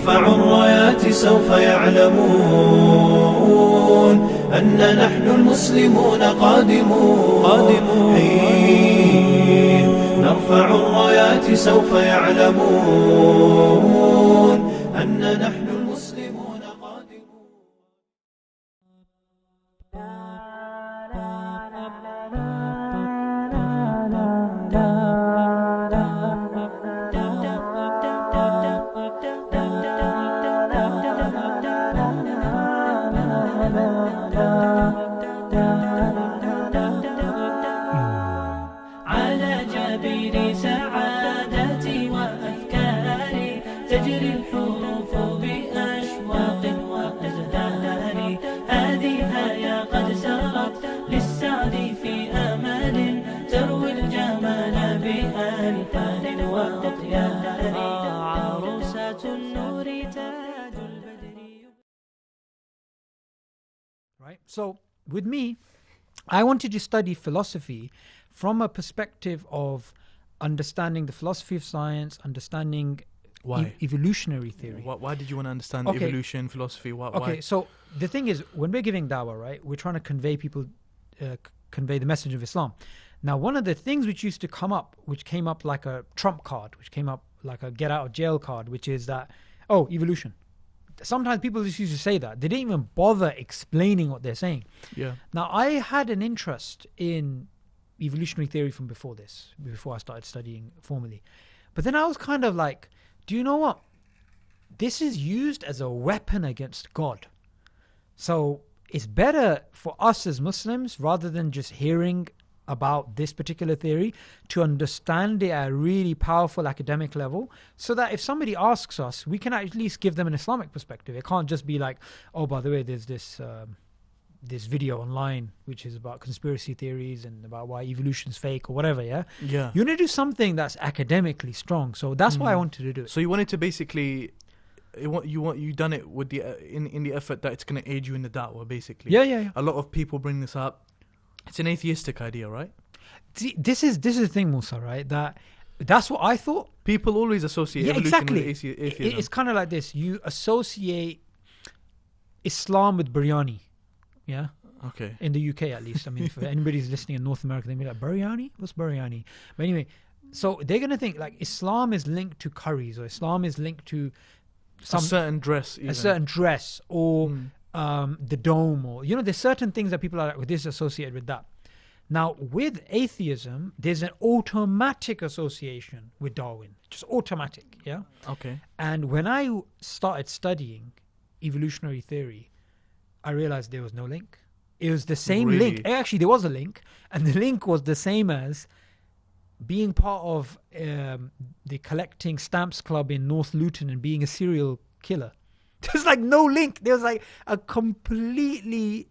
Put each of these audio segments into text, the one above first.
نرفع الرايات سوف يعلمون أن نحن المسلمون قادمون حين نرفع الرايات سوف يعلمون أن نحن المسلمون قادمون. على جبين سعادتي وأفكاري تجري الحروف بأشواق وأزهار، هذه هيا قد سرت للسعد في أمل تروي الجمال بألحان وأطيار، عروسة النور تاج البدر. Right? So with me, I wanted to study philosophy from a perspective of understanding the philosophy of science, understanding evolutionary theory. Why did you want to understand evolution, philosophy? Why? So the thing is, when we're giving dawah, right, we're trying to convey convey the message of Islam. Now, one of the things which used to come up, which came up like a trump card, which came up like a get out of jail card, which is that, evolution. Sometimes people just used to say that. They didn't even bother explaining what they're saying. Yeah. Now, I had an interest in evolutionary theory from before I started studying formally. But then I was kind of like, do you know what? This is used as a weapon against God. So it's better for us as Muslims, rather than just hearing about this particular theory, to understand it at a really powerful academic level, so that if somebody asks us, we can at least give them an Islamic perspective. It can't just be like, oh, by the way, there's this video online which is about conspiracy theories and about why evolution's fake or whatever. Yeah. You want to do something that's academically strong. So that's why I wanted to do it. So you wanted to basically, you done it with the in the effort that it's going to aid you in the da'wah, basically. Yeah. A lot of people bring this up. It's an atheistic idea, right? See, this is the thing, Musa, right? That's what I thought. People always associate evolution with atheism. It's kind of like this. You associate Islam with biryani. Yeah. Okay. In the UK, at least. I mean, for anybody who's listening in North America, they'll be like, biryani? What's biryani? But anyway, so they're going to think like Islam is linked to curries, or Islam is linked to a certain dress, or the dome, or there's certain things that people are like, this is associated with that. Now with atheism, there's an automatic association with Darwin, just automatic. Yeah. Okay. And when I started studying evolutionary theory, I realized there was no link. It was the same link. Actually, there was a link, and the link was the same as being part of the collecting stamps club in North Luton and being a serial killer. There's like no link. There was like a completely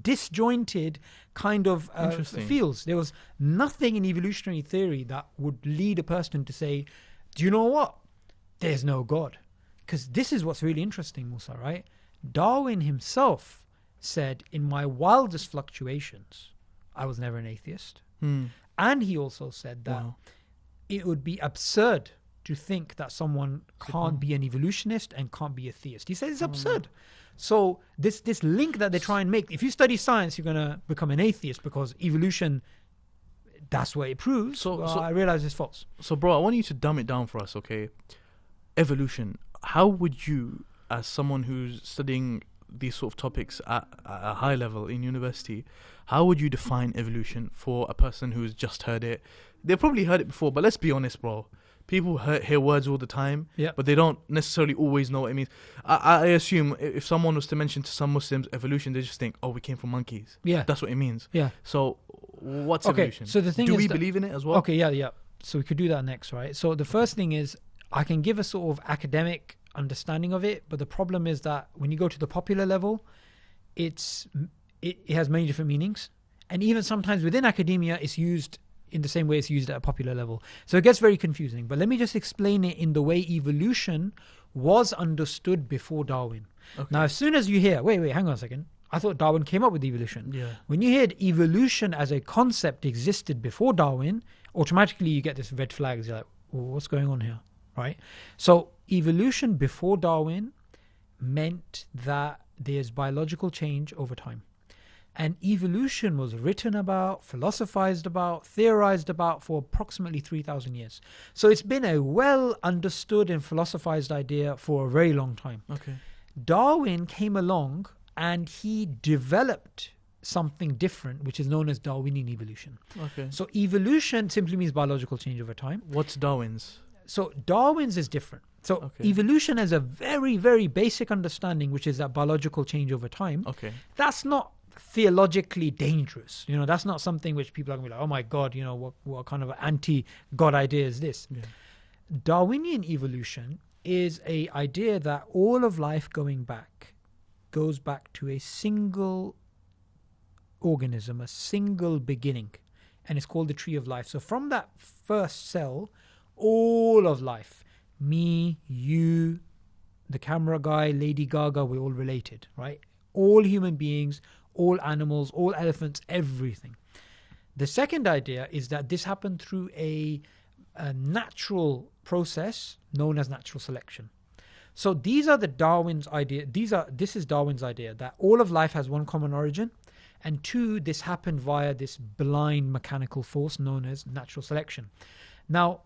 disjointed kind of fields. There was nothing in evolutionary theory that would lead a person to say, do you know what? There's no God. Because this is what's really interesting, Musa, right? Darwin himself said, in my wildest fluctuations, I was never an atheist. And he also said that it would be absurd to think that someone can't be an evolutionist and can't be a theist. He says it's absurd. So this link that they try and make, if you study science, you're going to become an atheist because evolution, that's what it proves. So I realize it's false. So bro, I want you to dumb it down for us, okay? Evolution. How would you, as someone who's studying these sort of topics at a high level in university, how would you define evolution for a person who's just heard it? They've probably heard it before, but let's be honest, bro. People hear words all the time, but they don't necessarily always know what it means. I assume if someone was to mention to some Muslims evolution, they just think, oh, we came from monkeys. Yeah. That's what it means. Yeah. So what's evolution? So the thing do we believe in it as well? Okay, yeah. So we could do that next, right? So the first thing is, I can give a sort of academic understanding of it, but the problem is that when you go to the popular level, it has many different meanings. And even sometimes within academia, it's used in the same way it's used at a popular level. So it gets very confusing. But let me just explain it in the way evolution was understood before Darwin. Okay. Now, as soon as you hear, wait, hang on a second. I thought Darwin came up with evolution. Yeah. When you hear evolution as a concept existed before Darwin, automatically you get this red flags. You're like, well, what's going on here? Right? So evolution before Darwin meant that there's biological change over time. And evolution was written about, philosophized about, theorized about for approximately 3,000 years. So it's been a well understood and philosophized idea for a very long time. Okay. Darwin came along and he developed something different, which is known as Darwinian evolution. Okay. So evolution simply means biological change over time. What's Darwin's? So Darwin's is different. So Okay. evolution has a very, very basic understanding, which is that biological change over time. Okay. That's not theologically dangerous. You know, that's not something which people are going to be like, oh my God, you know, what kind of anti-God idea is this? Yeah. Darwinian evolution is a idea that all of life goes back to a single organism, a single beginning, and it's called the tree of life. So from that first cell, all of life, me, you, the camera guy, Lady Gaga, we're all related, right? All human beings, all animals, all elephants, everything. The second idea is that this happened through a natural process known as natural selection. So these are the Darwin's idea. This is Darwin's idea that all of life has one common origin, and two, this happened via this blind mechanical force known as natural selection. Now,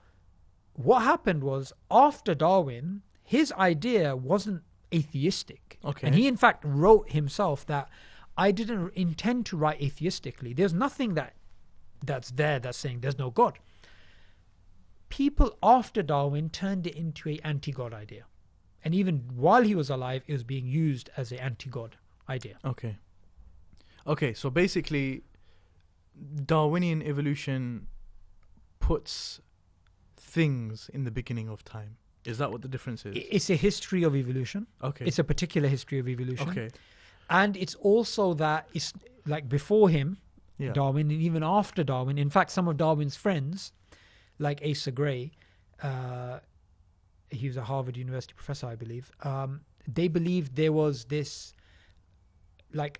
what happened was after Darwin, his idea wasn't atheistic. Okay. And he in fact wrote himself that I didn't intend to write atheistically. There's nothing that's there that's saying there's no God. People after Darwin turned it into an anti-God idea. And even while he was alive, it was being used as an anti-God idea. Okay. Okay, so basically, Darwinian evolution puts things in the beginning of time. Is that what the difference is? It's a history of evolution. Okay. It's a particular history of evolution. Okay. And it's also that it's like before him, Yeah. Darwin, and even after Darwin. In fact, some of Darwin's friends, like Asa Gray, he was a Harvard University professor, I believe. They believed there was this, like,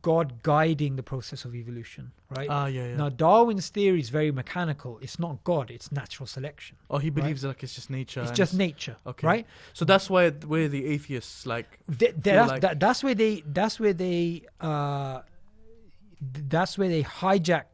God guiding the process of evolution, right? Yeah. Now, Darwin's theory is very mechanical. It's not God, it's natural selection. Oh, he believes that like it's just nature. It's and just nature, Okay. right? So that's why where the atheists like. That's where they hijack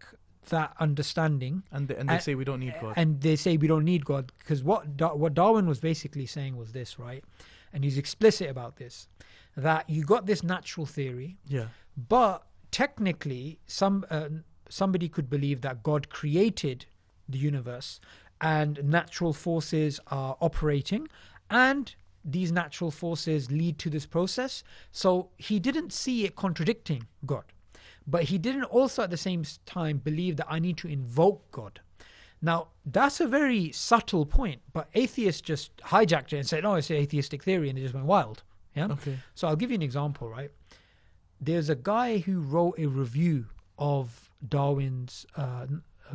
that understanding, And they say we don't need God. and they say we don't need God, because what Darwin was basically saying was this, right? And he's explicit about this, that you got this natural theory, Yeah. but technically somebody could believe that God created the universe and natural forces are operating, and these natural forces lead to this process. So he didn't see it contradicting God, but he didn't also at the same time believe that I need to invoke God. Now, that's a very subtle point, but atheists just hijacked it and said, no, it's an atheistic theory, and it just went wild. Yeah. Okay. So I'll give you an example, right? There's a guy who wrote a review of Darwin's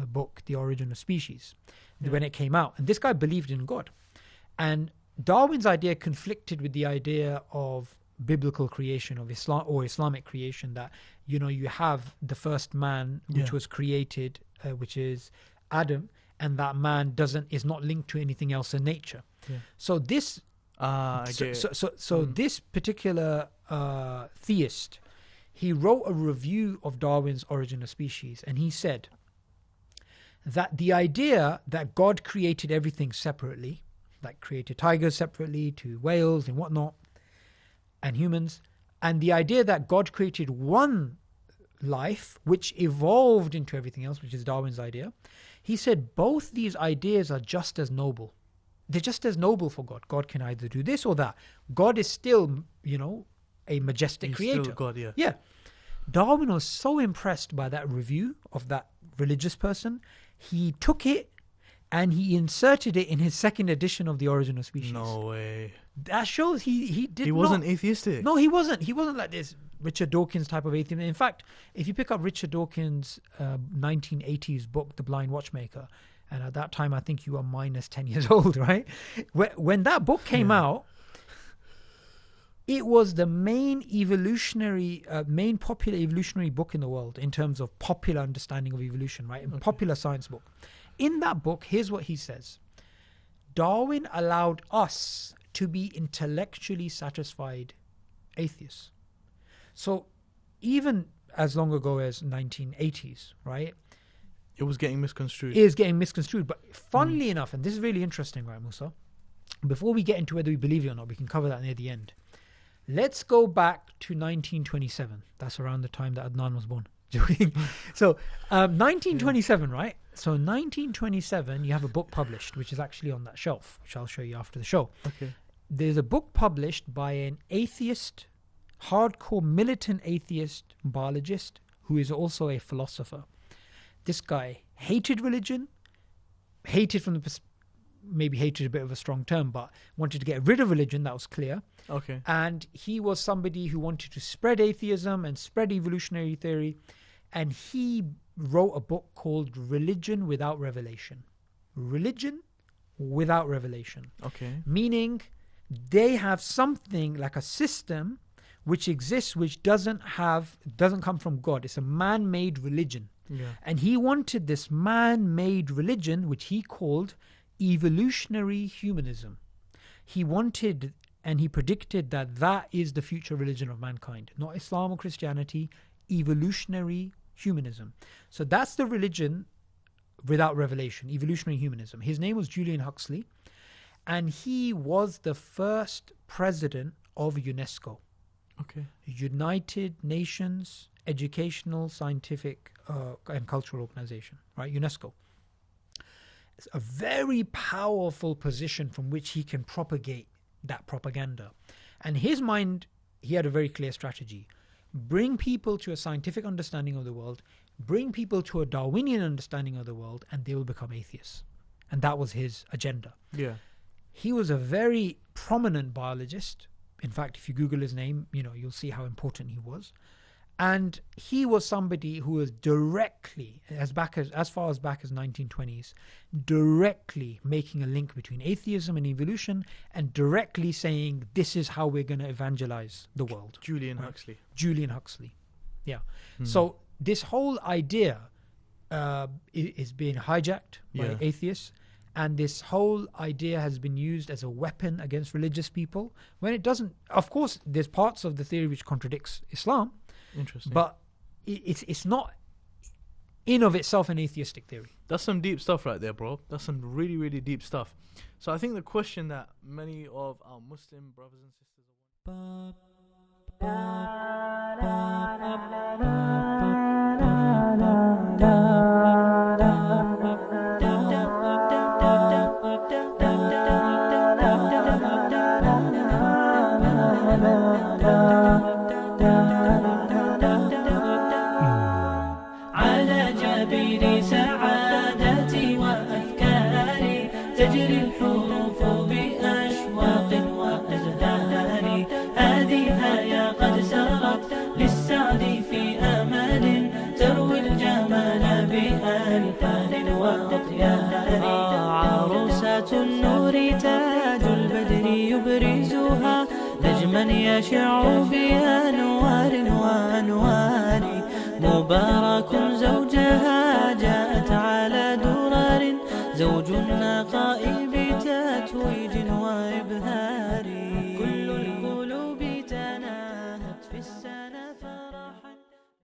book, The Origin of Species, when it came out. And this guy believed in God. And Darwin's idea conflicted with the idea of biblical creation, of Islam or Islamic creation, that, you know, you have the first man which was created, which is Adam, and that man is not linked to anything else in nature. Yeah. So this this particular theist, he wrote a review of Darwin's Origin of Species, and he said that the idea that God created everything separately, like created tigers separately to whales and whatnot, and humans, and the idea that God created one life which evolved into everything else, which is Darwin's idea, he said both these ideas are just as noble. They're just as noble for God. God can either do this or that. God is still, you know, a majestic creator. Still God, yeah. Yeah. Darwin was so impressed by that review of that religious person, he took it and he inserted it in his second edition of The Origin of Species. No way. That shows he wasn't atheistic. No, he wasn't. He wasn't like this Richard Dawkins type of atheist. In fact, if you pick up Richard Dawkins' 1980s book, The Blind Watchmaker, and at that time I think you were minus 10 years old, right? When that book came out, it was the main popular evolutionary book in the world in terms of popular understanding of evolution, right? A popular science book. In that book, here's what he says. Darwin allowed us to be intellectually satisfied atheists. So even as long ago as 1980s, right? It was getting misconstrued. It is getting misconstrued. But funnily enough, and this is really interesting, right, Musa? Before we get into whether we believe it or not, we can cover that near the end. Let's go back to 1927. That's around the time that Adnan was born. So 1927, right? So 1927, you have a book published, which is actually on that shelf, which I'll show you after the show. Okay. There's a book published by an atheist, hardcore militant atheist biologist who is also a philosopher. This guy hated religion, hated from the maybe hated a bit of a strong term, but wanted to get rid of religion, that was clear. Okay. And he was somebody who wanted to spread atheism and spread evolutionary theory. And he wrote a book called Religion Without Revelation. Religion without revelation. Okay. Meaning they have something like a system which exists, which doesn't come from God. It's a man-made religion. Yeah. And he wanted this man-made religion, which he called evolutionary humanism. He wanted and he predicted that that is the future religion of mankind, not Islam or Christianity, evolutionary humanism. So that's the religion without revelation, evolutionary humanism. His name was Julian Huxley, and he was the first president of UNESCO. Okay. United Nations Educational, Scientific and Cultural Organization, right? UNESCO. It's a very powerful position from which he can propagate that propaganda. And his mind, he had a very clear strategy. Bring people to a scientific understanding of the world, bring people to a Darwinian understanding of the world, and they will become atheists. And that was his agenda. Yeah. He was a very prominent biologist. In fact, if you Google his name, you'll see how important he was. And he was somebody who was directly, as far as back as 1920s, directly making a link between atheism and evolution, and directly saying this is how we're going to evangelize the world. Julian Right. Huxley. Julian Huxley. Yeah. So this whole idea is being hijacked by atheists, and this whole idea has been used as a weapon against religious people when it doesn't. Of course, there's parts of the theory which contradicts Islam. Interesting. But it's not in of itself an atheistic theory. That's some deep stuff right there, bro. That's some really, really deep stuff. So I think the question that many of our Muslim brothers and sisters على جبين سعادتي وأفكاري تجري الحروف بأشواق وأزهار هذه يا قد سرت للسعد في أمل تروي الجمال بألحان وأطيار عروسة النور تاج البدر يبرزها نجما يشع بأنوار وأنوار مبارك زوج